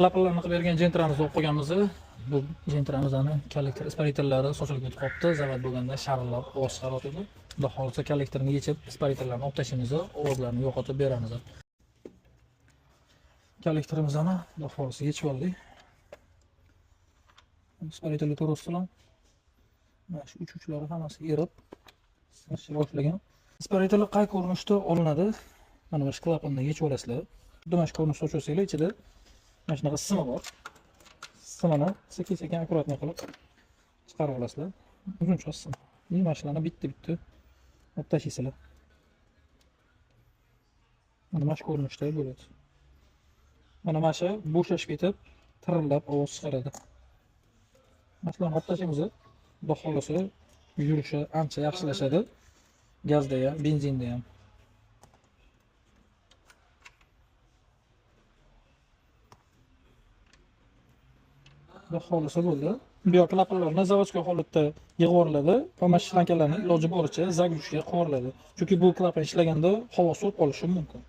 Klapanlarni qilib bergan jentramizni o'qib qo'yganmiz. Bu jentramizning kollektor isparitorlari sochilib ketib qolibdi. Zavat bo'lganda sharillab ovoz chiqarib edi. Xudo xolisa kollektorni yechib, isparitorlarni olib tashlamiz, ovozlarni yo'qotib beramiz. Kollektorimizni xudo xolisa yechib oldik. Isparitorlar to'g'risidan mana shu uch-uchlari hammasi erib sirishib boshlagan. Isparitorlar qay ko'rinishda olinadi? Mana bu klapandan yechib olasizlar. Xuddi mana shu ko'rinishda ochasizlar, ichida mana shunaqa sima bor. Simani sekin-sekin akkuratni qilib chiqarib olasizlar. Uzuncha sim. Mana shularni bitta-bitta olib tashlaysizlar. Mana shu ko'rinishda bo'ladi. Mana shu bo'shashib ketib, tirillab ovoz chiqaradi. Masalan, olib tashlaymiz. Xudo xolisa yurishi ancha yaxshilashadi. Gazda ham, benzinda ham. Xudo xolisa bo'ldi. Bu yoq klapanlarni zavodskiy holatda yig'ib yuboriladi. Va mana shu shlankalarni iloji boricha zagushga qo'yiladi. Chunki bu klapan ishlaganda havo so'p olishi mumkin.